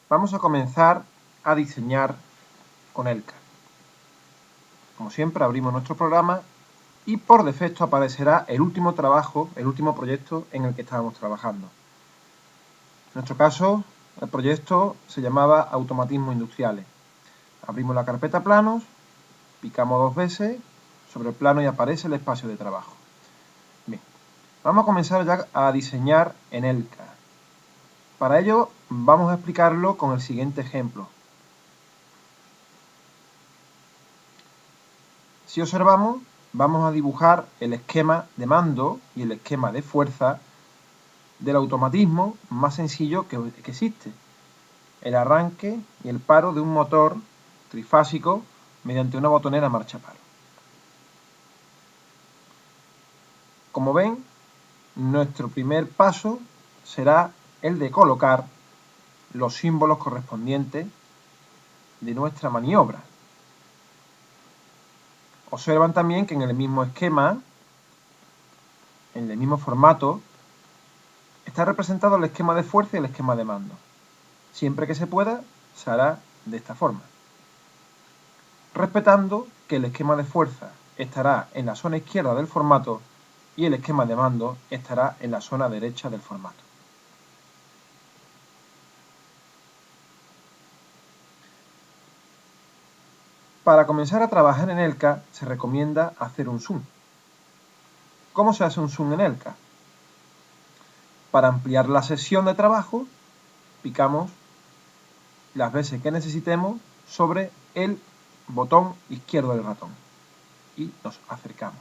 Vamos a comenzar a diseñar con ELCA. Como siempre, abrimos nuestro programa y por defecto aparecerá el último trabajo, el último proyecto en el que estábamos trabajando. En nuestro caso, el proyecto se llamaba Automatismos Industriales. Abrimos la carpeta planos, picamos 2 veces sobre el plano y aparece el espacio de trabajo. Bien, vamos a comenzar ya a diseñar en ELCA. Para ello vamos a explicarlo con el siguiente ejemplo. Si observamos, vamos a dibujar el esquema de mando y el esquema de fuerza del automatismo más sencillo que existe, el arranque y el paro de un motor trifásico mediante una botonera marcha paro. Como ven, nuestro primer paso será el de colocar los símbolos correspondientes de nuestra maniobra. Observan también que en el mismo esquema, en el mismo formato, está representado el esquema de fuerza y el esquema de mando. Siempre que se pueda, se hará de esta forma, respetando que el esquema de fuerza estará en la zona izquierda del formato y el esquema de mando estará en la zona derecha del formato. Para comenzar a trabajar en ELCA se recomienda hacer un zoom. ¿Cómo se hace un zoom en ELCA? Para ampliar la sesión de trabajo, picamos las veces que necesitemos sobre el botón izquierdo del ratón y nos acercamos.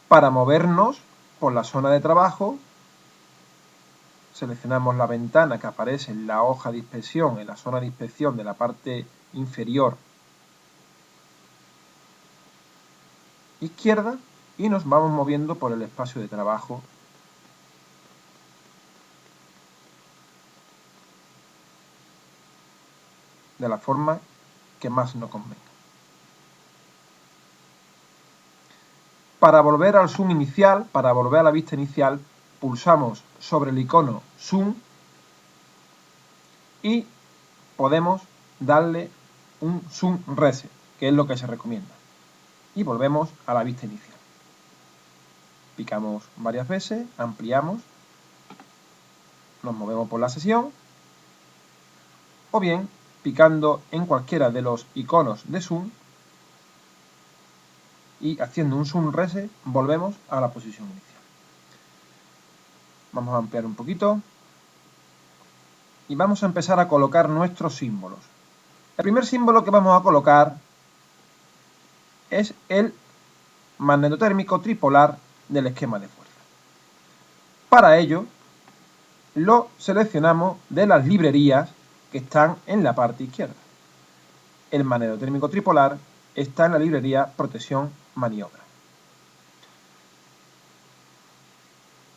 Para movernos por la zona de trabajo, seleccionamos la ventana que aparece en la hoja de inspección, en la zona de inspección de la parte inferior izquierda y nos vamos moviendo por el espacio de trabajo de la forma que más nos convenga. Para volver al zoom inicial, para volver a la vista inicial, pulsamos sobre el icono zoom y podemos darle un zoom reset, que es lo que se recomienda. Y volvemos a la vista inicial. Picamos varias veces, ampliamos, nos movemos por la sesión, o bien picando en cualquiera de los iconos de zoom y haciendo un zoom reset volvemos a la posición inicial. Vamos a ampliar un poquito y vamos a empezar a colocar nuestros símbolos. El primer símbolo que vamos a colocar es el magnetotérmico tripolar del esquema de fuerza. Para ello, lo seleccionamos de las librerías que están en la parte izquierda. El magnetotérmico tripolar está en la librería Protección Maniobra.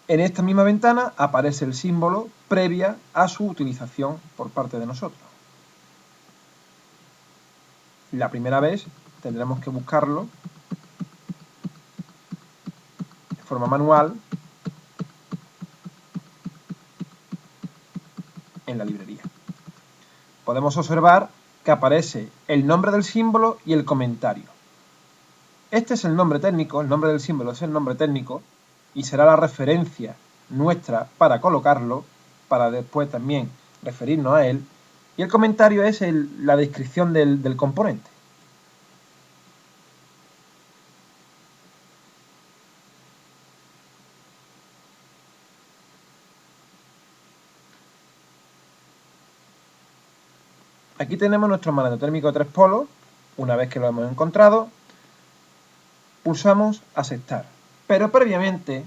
En esta misma ventana aparece el símbolo previa a su utilización por parte de nosotros. La primera vez tendremos que buscarlo de forma manual en la librería. Podemos observar que aparece el nombre del símbolo y el comentario. Este es el nombre técnico, el nombre del símbolo es el nombre técnico y será la referencia nuestra para colocarlo, para después también referirnos a él. Y el comentario es la descripción del componente. Aquí tenemos nuestro magnetotérmico de 3 polos. Una vez que lo hemos encontrado, pulsamos aceptar. Pero previamente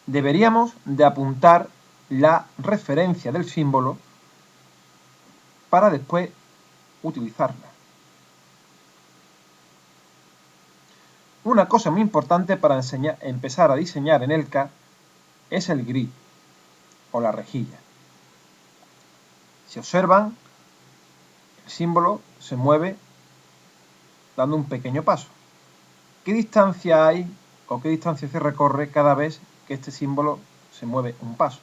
deberíamos de apuntar la referencia del símbolo para después utilizarla. Una cosa muy importante para empezar a diseñar en ELCA es el grid o la rejilla. Si observan, el símbolo se mueve dando un pequeño paso. ¿Qué distancia hay o qué distancia se recorre cada vez que este símbolo se mueve un paso?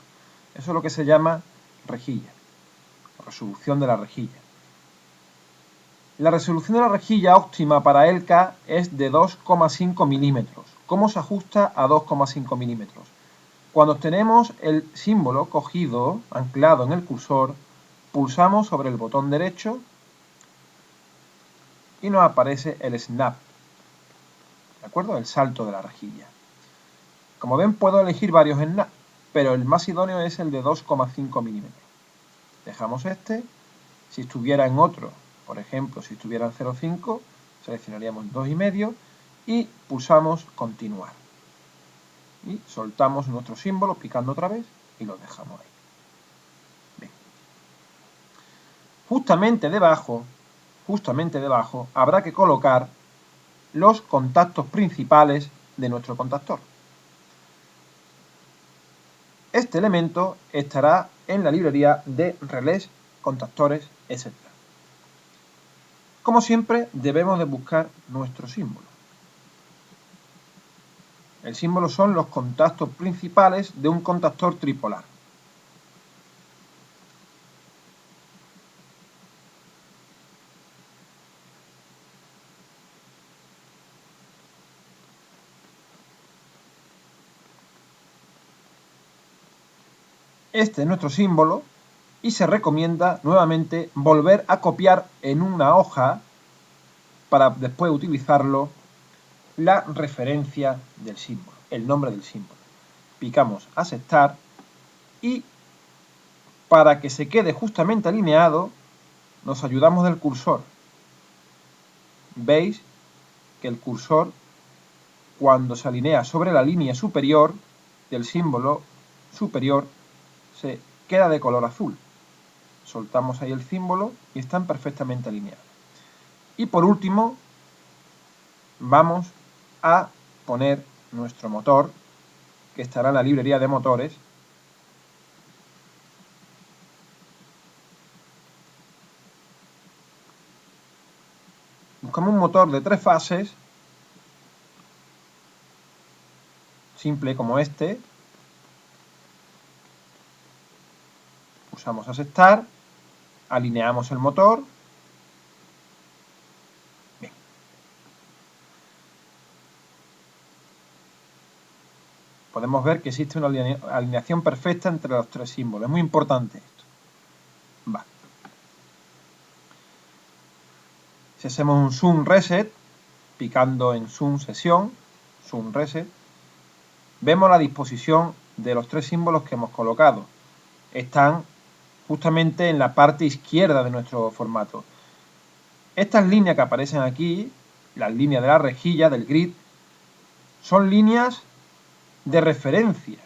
Eso es lo que se llama rejilla, resolución de la rejilla. La resolución de la rejilla óptima para ELCA es de 2,5 milímetros. ¿Cómo se ajusta a 2,5 milímetros? Cuando tenemos el símbolo cogido, anclado en el cursor, pulsamos sobre el botón derecho y nos aparece el snap, ¿de acuerdo? El salto de la rejilla. Como ven, puedo elegir varios snaps, pero el más idóneo es el de 2,5 milímetros. Dejamos este. Si estuviera en otro, por ejemplo, si estuviera en 0,5, seleccionaríamos 2,5 y pulsamos continuar. Y soltamos nuestro símbolo picando otra vez y lo dejamos ahí. Bien. Justamente debajo habrá que colocar los contactos principales de nuestro contactor. Este elemento estará en la librería de relés, contactores, etc. Como siempre, debemos de buscar nuestro símbolo. El símbolo son los contactos principales de un contactor tripolar. Este es nuestro símbolo y se recomienda nuevamente volver a copiar en una hoja para después utilizarlo la referencia del símbolo, el nombre del símbolo. Picamos aceptar y para que se quede justamente alineado nos ayudamos del cursor. Veis que el cursor, cuando se alinea sobre la línea superior del símbolo superior, se queda de color azul. Soltamos ahí el símbolo y están perfectamente alineados. Y por último, vamos a poner nuestro motor, que estará en la librería de motores. Buscamos un motor de 3 fases, simple como este. Pulsamos aceptar, alineamos el motor. Bien. Podemos ver que existe una alineación perfecta entre los 3 símbolos. Es muy importante esto. Va. Si hacemos un zoom reset, picando en zoom sesión, zoom reset, vemos la disposición de los 3 símbolos que hemos colocado. Están justamente en la parte izquierda de nuestro formato. Estas líneas que aparecen aquí, las líneas de la rejilla, del grid, son líneas de referencia.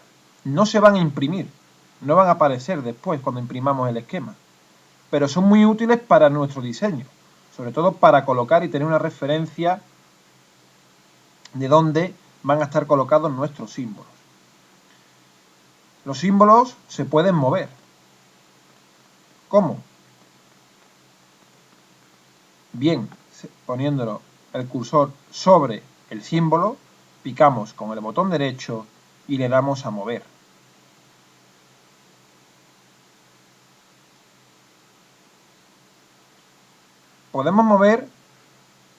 No se van a imprimir, no van a aparecer después cuando imprimamos el esquema. Pero son muy útiles para nuestro diseño, sobre todo para colocar y tener una referencia de dónde van a estar colocados nuestros símbolos. Los símbolos se pueden mover. ¿Cómo? Bien, poniéndolo el cursor sobre el símbolo, picamos con el botón derecho y le damos a mover. Podemos mover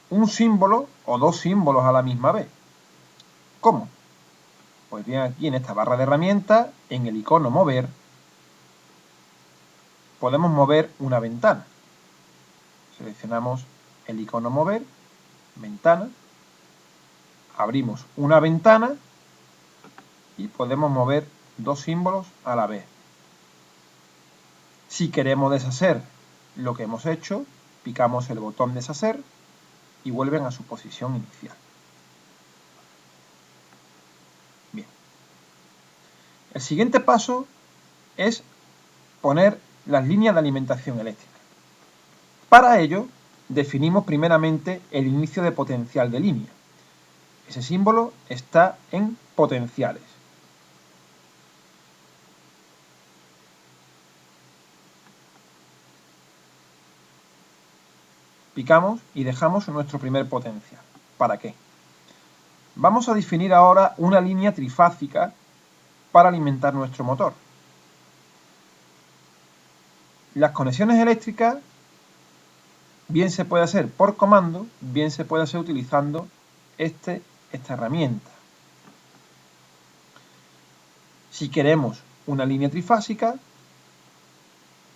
un símbolo o 2 símbolos a la misma vez. ¿Cómo? Pues bien, aquí en esta barra de herramientas, en el icono mover, podemos mover una ventana. Seleccionamos el icono mover, ventana, abrimos una ventana y podemos mover 2 símbolos a la vez. Si queremos deshacer lo que hemos hecho, picamos el botón deshacer y vuelven a su posición inicial. Bien. El siguiente paso es poner las líneas de alimentación eléctrica. Para ello, definimos primeramente el inicio de potencial de línea. Ese símbolo está en potenciales. Picamos y dejamos nuestro primer potencial. ¿Para qué? Vamos a definir ahora una línea trifásica para alimentar nuestro motor. Las conexiones eléctricas bien se puede hacer por comando, bien se puede hacer utilizando esta herramienta. Si queremos una línea trifásica,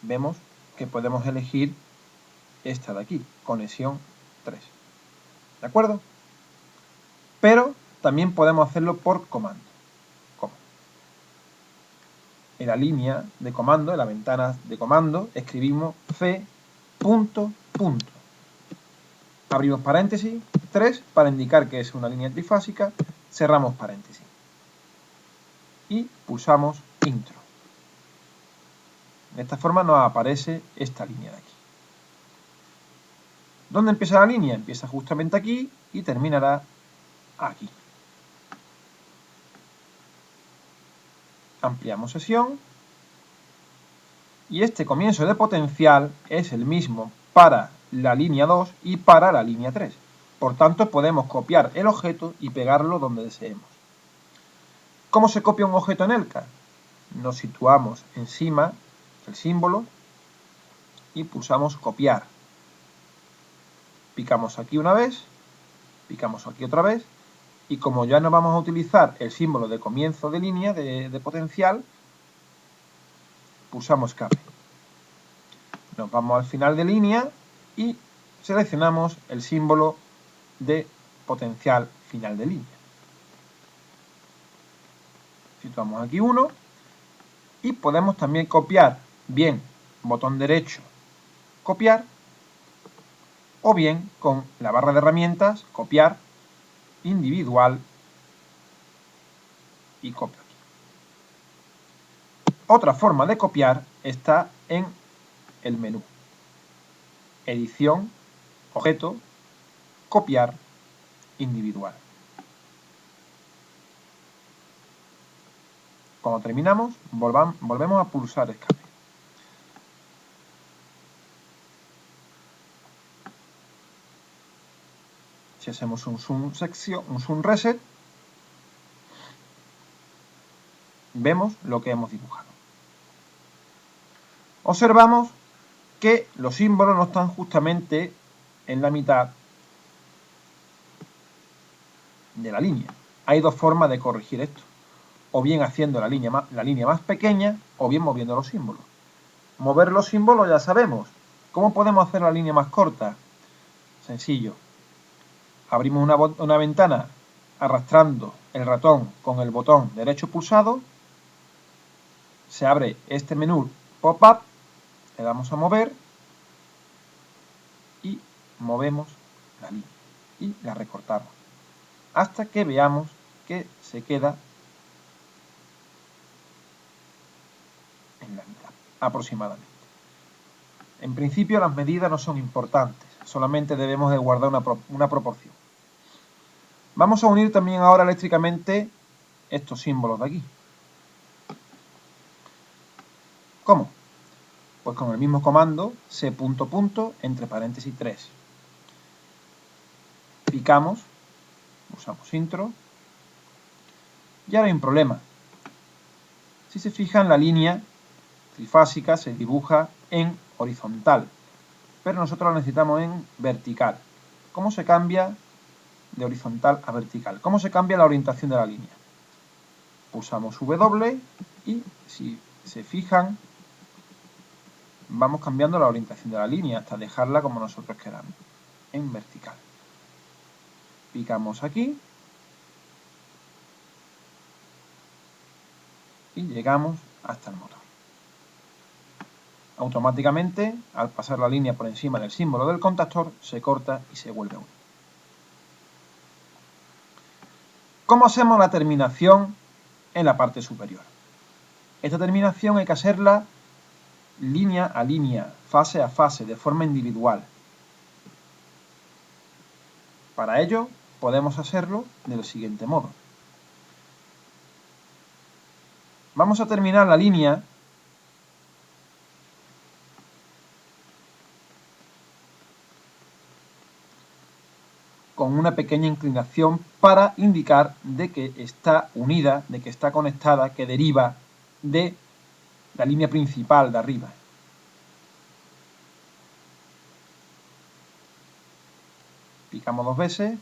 vemos que podemos elegir esta de aquí, conexión 3. ¿De acuerdo? Pero también podemos hacerlo por comando. ¿Cómo? En la línea de comando, en la ventana de comando, escribimos c punto punto. Abrimos paréntesis, 3 para indicar que es una línea trifásica, cerramos paréntesis. Y pulsamos intro. De esta forma nos aparece esta línea de aquí. ¿Dónde empieza la línea? Empieza justamente aquí y terminará aquí. Ampliamos sesión. Y este comienzo de potencial es el mismo para la línea 2 y para la línea 3. Por tanto, podemos copiar el objeto y pegarlo donde deseemos. ¿Cómo se copia un objeto en ELCA? Nos situamos encima del símbolo y pulsamos copiar. Picamos aquí una vez, picamos aquí otra vez, y como ya no vamos a utilizar el símbolo de comienzo de línea de potencial, pulsamos escape. Nos vamos al final de línea y seleccionamos el símbolo de potencial final de línea. Situamos aquí uno y podemos también copiar, bien botón derecho, copiar, o bien con la barra de herramientas, copiar, individual y copio aquí. Otra forma de copiar está en el menú. Edición, objeto, copiar, individual. Cuando terminamos, volvemos a pulsar escape. Si hacemos un zoom reset, vemos lo que hemos dibujado. Observamos que los símbolos no están justamente en la mitad de la línea. Hay dos formas de corregir esto. O bien haciendo la línea más pequeña, o bien moviendo los símbolos. Mover los símbolos ya sabemos. ¿Cómo podemos hacer la línea más corta? Sencillo. Abrimos una ventana arrastrando el ratón con el botón derecho pulsado. Se abre este menú pop-up. Le damos a mover. Y movemos la línea. Y la recortamos. Hasta que veamos que se queda en la mitad, aproximadamente. En principio las medidas no son importantes, solamente debemos de guardar una proporción. Vamos a unir también ahora eléctricamente estos símbolos de aquí. ¿Cómo? Pues con el mismo comando, c punto punto, entre paréntesis 3. Picamos, usamos intro, y ahora hay un problema. Si se fijan, la línea trifásica se dibuja en horizontal, pero nosotros la necesitamos en vertical. ¿Cómo se cambia de horizontal a vertical? ¿Cómo se cambia la orientación de la línea? Pulsamos W y si se fijan, vamos cambiando la orientación de la línea hasta dejarla como nosotros queramos, en vertical. Picamos aquí y llegamos hasta el motor. Automáticamente, al pasar la línea por encima del símbolo del contactor, se corta y se vuelve a unir. ¿Cómo hacemos la terminación en la parte superior? Esta terminación hay que hacerla línea a línea, fase a fase, de forma individual. Para ello, podemos hacerlo del siguiente modo. Vamos a terminar la línea con una pequeña inclinación para indicar de que está unida, de que está conectada, que deriva de la línea principal de arriba. picamos 2 veces.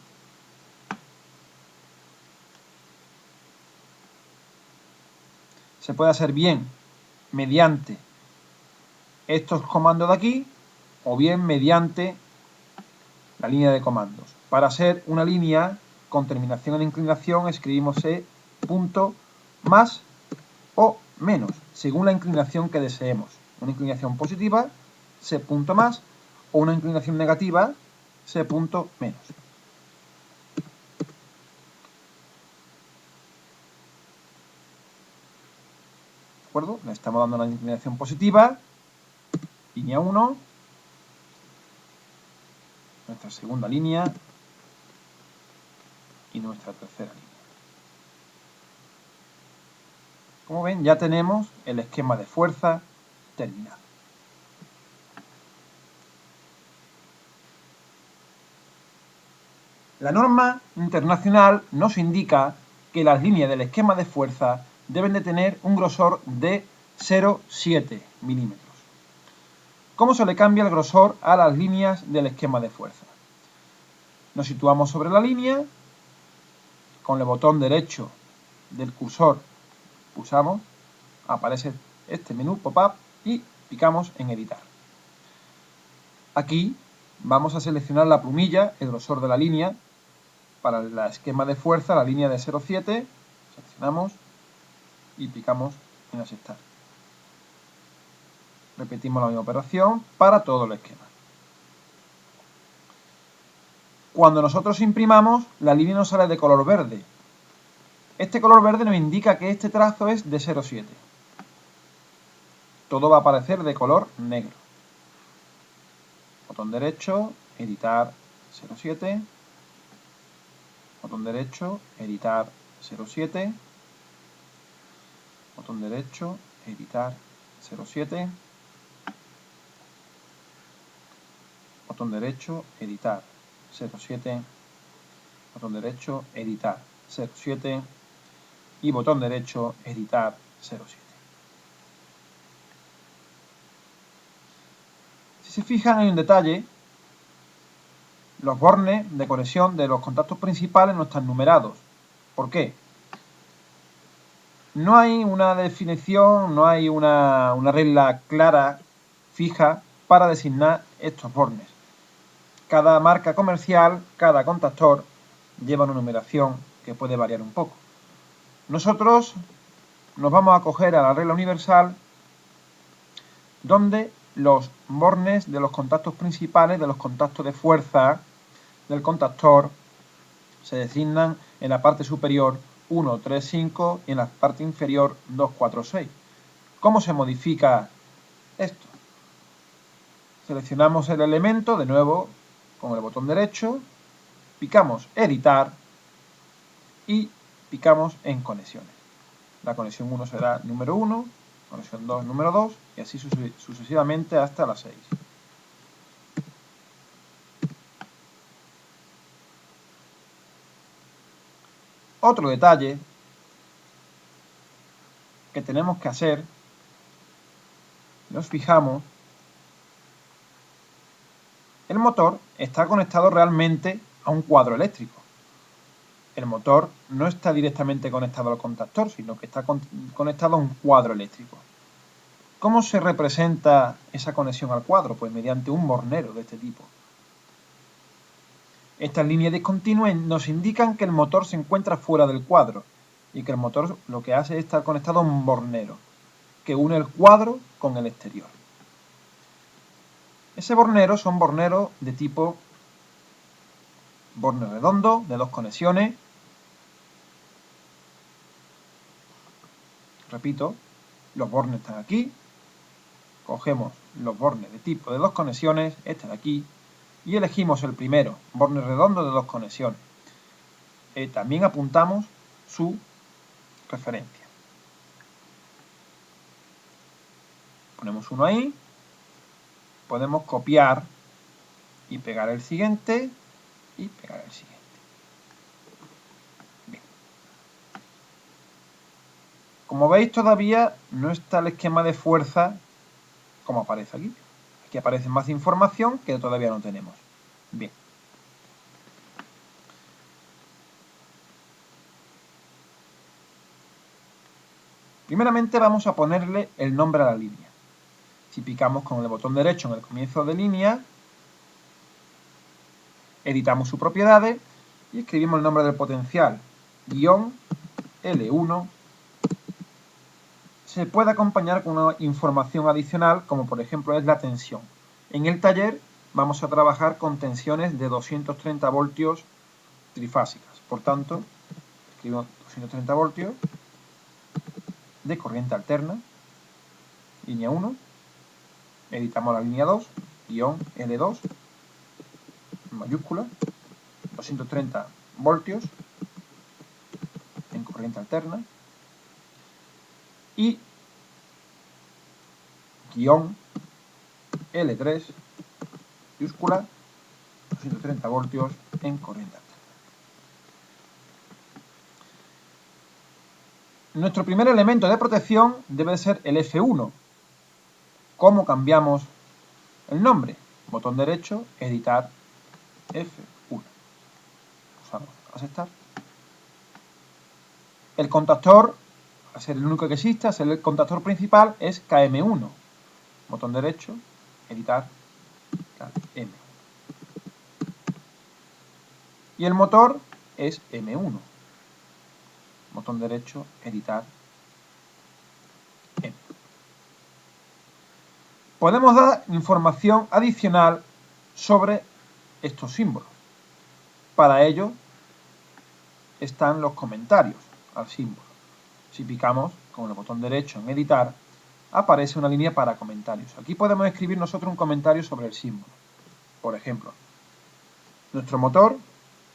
Se puede hacer bien mediante estos comandos de aquí o bien mediante la línea de comandos. Para hacer una línea con terminación en inclinación escribimos C punto más o menos, según la inclinación que deseemos. Una inclinación positiva, C punto más, o una inclinación negativa, C punto menos. ¿De acuerdo? Le estamos dando una inclinación positiva, línea 1, nuestra segunda línea y nuestra tercera línea. Como ven, ya tenemos el esquema de fuerza terminado. La norma internacional nos indica que las líneas del esquema de fuerza deben de tener un grosor de 0,7 milímetros. ¿Cómo se le cambia el grosor a las líneas del esquema de fuerza? Nos situamos sobre la línea, con el botón derecho del cursor pulsamos, aparece este menú pop-up y picamos en editar. Aquí vamos a seleccionar la plumilla, el grosor de la línea. Para el esquema de fuerza, la línea de 0,7, seleccionamos y picamos en aceptar. Repetimos la misma operación para todo el esquema. Cuando nosotros imprimamos, la línea nos sale de color verde. Este color verde nos indica que este trazo es de 0,7. Todo va a aparecer de color negro. Botón derecho, editar 0,7. Botón derecho, editar 0,7. Botón derecho, editar 0,7. Botón derecho, editar 0,7. Botón derecho, editar 0,7. Y botón derecho, editar 0,7. Si se fijan, hay un detalle. Los bornes de conexión de los contactos principales no están numerados. ¿Por qué? No hay una definición, no hay una regla clara, fija, para designar estos bornes. Cada marca comercial, cada contactor, lleva una numeración que puede variar un poco. Nosotros nos vamos a acoger a la regla universal, donde los bornes de los contactos principales, de los contactos de fuerza del contactor, se designan en la parte superior 1, 3, 5 y en la parte inferior 2, 4, 6. ¿Cómo se modifica esto? Seleccionamos el elemento, de nuevo, con el botón derecho, picamos editar y picamos en conexiones. La conexión 1 será número 1, conexión 2 número 2 y así sucesivamente hasta la 6. Otro detalle que tenemos que hacer, nos fijamos, el motor está conectado realmente a un cuadro eléctrico. El motor no está directamente conectado al contactor, sino que está conectado a un cuadro eléctrico. ¿Cómo se representa esa conexión al cuadro? Pues mediante un bornero de este tipo. Estas líneas discontinuas nos indican que el motor se encuentra fuera del cuadro y que el motor lo que hace es estar conectado a un bornero que une el cuadro con el exterior. Ese bornero son borneros de tipo borne redondo, de 2 conexiones. Repito, los bornes están aquí. Cogemos los bornes de tipo de 2 conexiones, este de aquí, y elegimos el primero, borne redondo de 2 conexiones. También apuntamos su referencia. Ponemos uno ahí, podemos copiar y pegar el siguiente y pegar el siguiente. Bien. Como veis, todavía no está el esquema de fuerza como aparece aquí. Aquí aparece más información que todavía no tenemos. Bien. Primeramente vamos a ponerle el nombre a la línea. Si picamos con el botón derecho en el comienzo de línea, editamos sus propiedades y escribimos el nombre del potencial, guión L1. Se puede acompañar con una información adicional, como por ejemplo es la tensión. En el taller vamos a trabajar con tensiones de 230 voltios trifásicas. Por tanto, escribimos 230 voltios de corriente alterna, línea 1, editamos la línea 2, guión L2, en mayúscula, 230 voltios en corriente alterna, y guión L3, mayúscula, 230 voltios en corriente alterna. Nuestro primer elemento de protección debe ser el F1. ¿Cómo cambiamos el nombre? Botón derecho, editar, F1. Pulsamos aceptar. El contactor, a ser el único que existe, a ser el contactor principal, es KM1. Botón derecho, editar, KM1. Y el motor es M1. Botón derecho, editar, M. Podemos dar información adicional sobre estos símbolos. Para ello están los comentarios al símbolo. Si picamos con el botón derecho en editar, aparece una línea para comentarios. Aquí podemos escribir nosotros un comentario sobre el símbolo. Por ejemplo, nuestro motor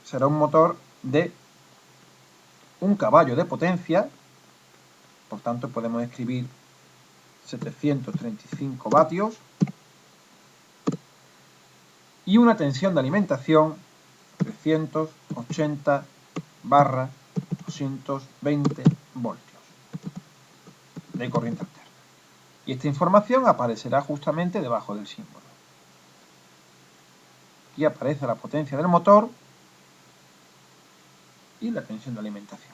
será un motor de 1 caballo de potencia, por tanto podemos escribir 735 vatios, y una tensión de alimentación 380/220 voltios de corriente alterna. Y esta información aparecerá justamente debajo del símbolo. Aquí aparece la potencia del motor y la tensión de alimentación.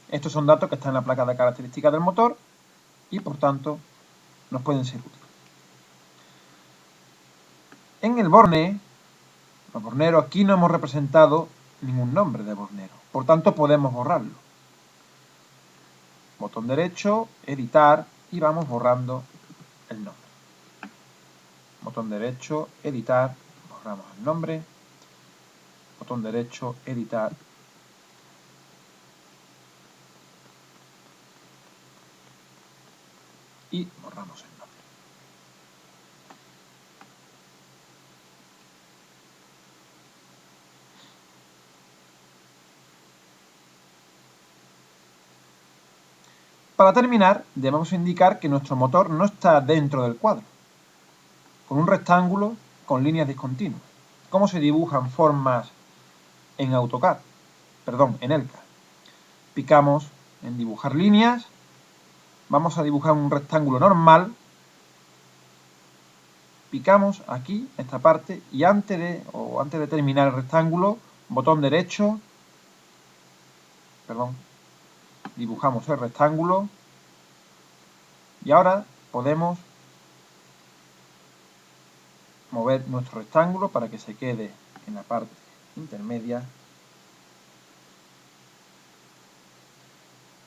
Estos son datos que están en la placa de características del motor y por tanto nos pueden ser útiles. En el borne, los borneros, aquí no hemos representado ningún nombre de bornero, por tanto podemos borrarlo. Botón derecho, editar, y vamos borrando el nombre. Botón derecho, editar, borramos el nombre. Botón derecho, editar. Y borramos el nombre. Para terminar, debemos indicar que nuestro motor no está dentro del cuadro, con un rectángulo con líneas discontinuas. ¿Cómo se dibujan formas en AutoCAD? Perdón, en ELCA. Picamos en dibujar líneas, vamos a dibujar un rectángulo normal, picamos aquí, esta parte, y antes de terminar el rectángulo, botón derecho, dibujamos el rectángulo, y ahora podemos mover nuestro rectángulo para que se quede en la parte intermedia,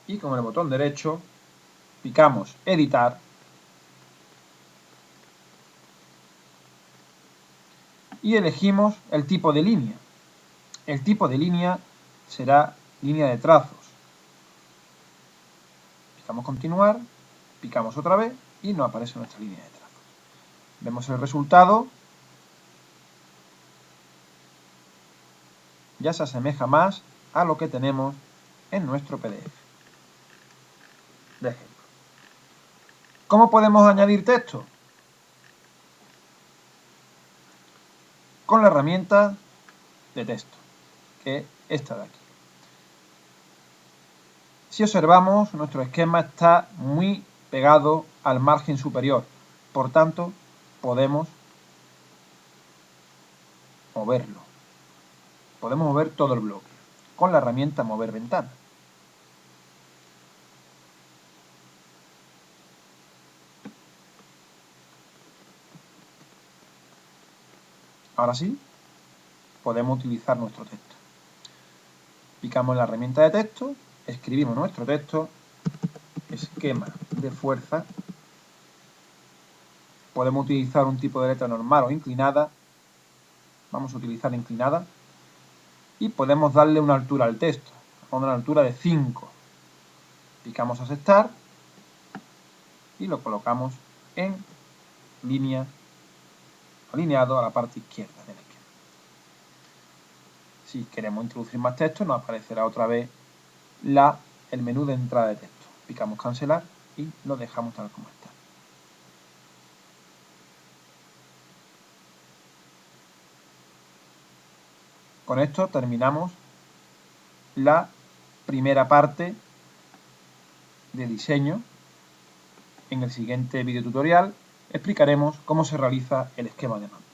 y con el botón derecho picamos editar y elegimos el tipo de línea. El tipo de línea será línea de trazos. Picamos continuar, picamos otra vez y nos aparece nuestra línea de trazos. Vemos el resultado. Ya se asemeja más a lo que tenemos en nuestro PDF. De ejemplo. ¿Cómo podemos añadir texto? Con la herramienta de texto, que es esta de aquí. Si observamos, nuestro esquema está muy pegado al margen superior, por tanto, podemos moverlo. Podemos mover todo el bloque con la herramienta mover ventana. Ahora sí, podemos utilizar nuestro texto. Picamos en la herramienta de texto, escribimos nuestro texto, esquema de fuerza. Podemos utilizar un tipo de letra normal o inclinada. Vamos a utilizar inclinada. Y podemos darle una altura al texto, a una altura de 5. Picamos aceptar y lo colocamos en línea, alineado a la parte izquierda del esquema. Si queremos introducir más texto, nos aparecerá otra vez el menú de entrada de texto. Picamos cancelar y lo dejamos tal como está. Con esto terminamos la primera parte de diseño. En el siguiente video tutorial explicaremos cómo se realiza el esquema de mando.